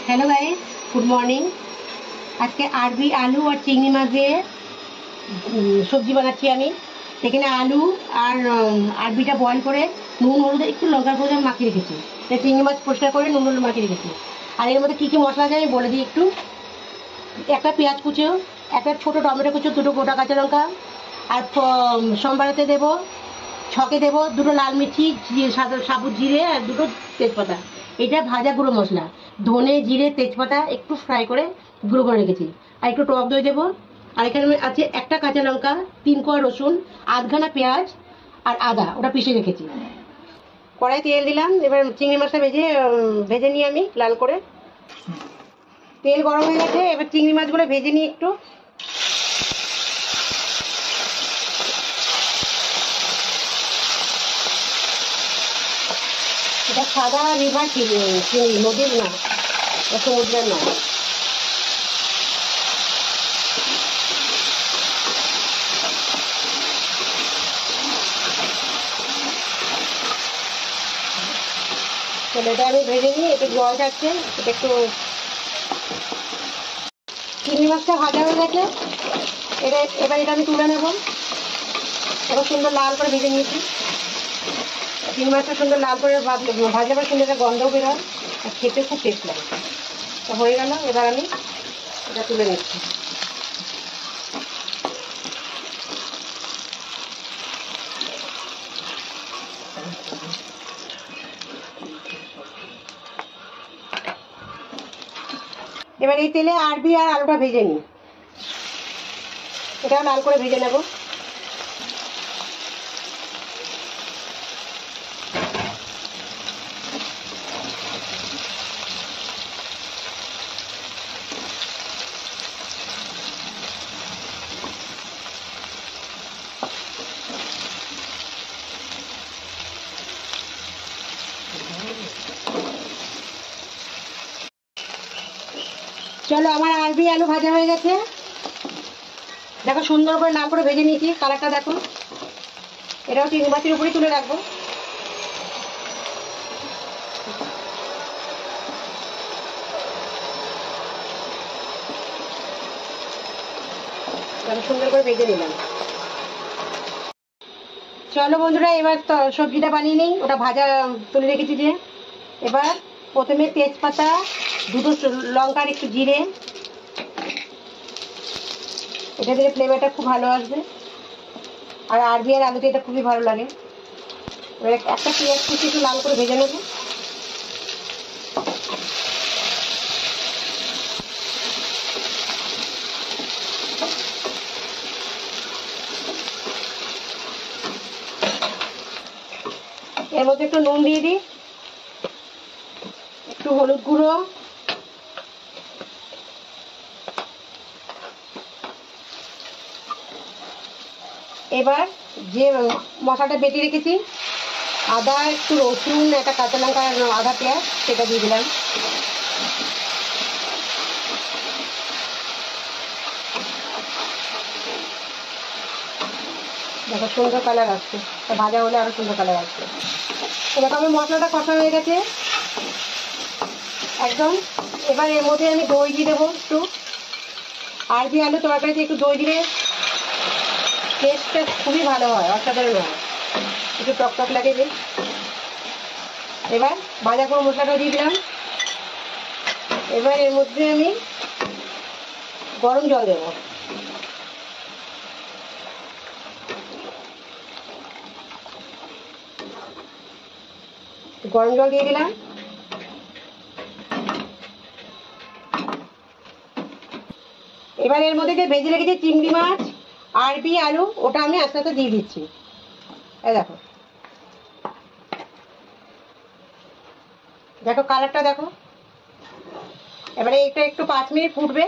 Hello guys, good morning. आज के RB आलू और चिंगड़ी माছ দিয়ে সবজি বানাচ্ছি আমি। এখানে আলু আর আরবিটা বয়েল করে নুন হলুদ একটু লঙ্কার গুঁড়ো মাখিয়ে রেখেছি। চিংড়ি মাছ পরিষ্কার করে নুন হলুদ মাখিয়ে রেখেছি। আর এর মধ্যে কী কী মশলা আছে আমি বলে দিই একটু। একটা পেঁয়াজ কুচো, একটা ছোটো টমেটো কুচো, দুটো গোটা কাঁচা লঙ্কা, আর সম্বারাতে দেবো, ছকে দেবো দুটো লাল মির্চি, সাবুত জিরে আর দুটো তেজপাতা। এটা ভাজা গুঁড়ো মশলা, ধনে জিরে তেজপাতা একটু ফ্রাই করে গুঁড়ো করে রেখেছি। আর একটু টক দই দেবো। আর এখানে আছে একটা কাঁচা লঙ্কা, 3 কোয়া রসুন, আধখানা পেঁয়াজ আর আদা, ওটা পিষে রেখেছি। কড়াই তেল দিলাম, এবার চিংড়ি মাছটা ভেজে নিই আমি লাল করে। তেল গরম হয়ে গেছে, এবার চিংড়ি মাছগুলো ভেজে নিই একটু। এটা সাদা রিভার চিংড়ি, নদীর না, সমুদ্রের না। এটা আমি ভেজে নিই, একটু জল যাচ্ছে, এটা একটু। চিংড়ি মাছটা ভাজা হয়ে গেছে, এবার এটা আমি তুলে নেব। এবার সুন্দর লাল করে ভেজে নিয়েছি। চিংড়ি মাছটা সুন্দর লাল করে ভাজলে পরে সুন্দর একটা গন্ধও বেরোয়, আর খেতে খুব টেস্ট লাগে। তা হয়ে গেল, এবার আমি এটা তুলে নিচ্ছি। এবার এই তেলে আরবি আর আলুটা ভেজে নিই, এটা লাল করে ভেজে নেব। চলো, আমার আরবি আলু ভাজা হয়ে গেছে। দেখো সুন্দর করে লাল করে ভেজে নিয়েছি, কালারটা দেখো। এটাও চিংড়ি মাছের উপরেই তুলে রাখবো। সুন্দর করে ভেজে নিলাম। চলো বন্ধুরা, এবার তো সবজিটা বানিয়ে নিই। ওটা ভাজা তুলে রেখেছি যে। এবার প্রথমে তেজপাতা, দুটো লঙ্কার একটু জিরে, এটা দিলে ফ্লেভারটা খুব ভালো আসবে। আর আরবি আর আলুতে এটা খুবই ভালো লাগে। এবার একটা পেঁয়াজ কুচি একটু লাল করে ভেজে নেব। এর মধ্যে একটু নুন দিয়ে দিই, একটু হলুদ গুঁড়ো, এবার যে মশলাটা বেটে রেখেছি, আদা, একটু রসুন, একটা কাঁচা লঙ্কা, আধা পেঁয়াজ, সেটা দিয়ে দিলাম। দেখো সুন্দর কালার আসছে, ভাজা হলে আরো সুন্দর কালার আসছে। এরকম আমার মশলাটা কষা হয়ে গেছে একদম। এবার এর মধ্যে আমি দই দিয়ে দেবো একটু। আরবি আলু তরকারিতে একটু দই দিলে টেস্টটা খুবই ভালো হয়, অসাধারণ হয়, একটু টক টক লাগে বেশ। এবার ভাজা করে মশলাটা দিয়ে দিলাম। এবার এর মধ্যে আমি গরম জল দেবো। গরম জল দিয়ে দিলাম। এবার এর মধ্যে যে ভেজে রেখেছি চিংড়ি মাছ, আরবি আলু, ওটা আমি আস্তে আস্তে দিয়ে দিচ্ছি। এই দেখো, দেখো কালারটা দেখো। এবারে এটা একটু 5 মিনিট ফুটবে।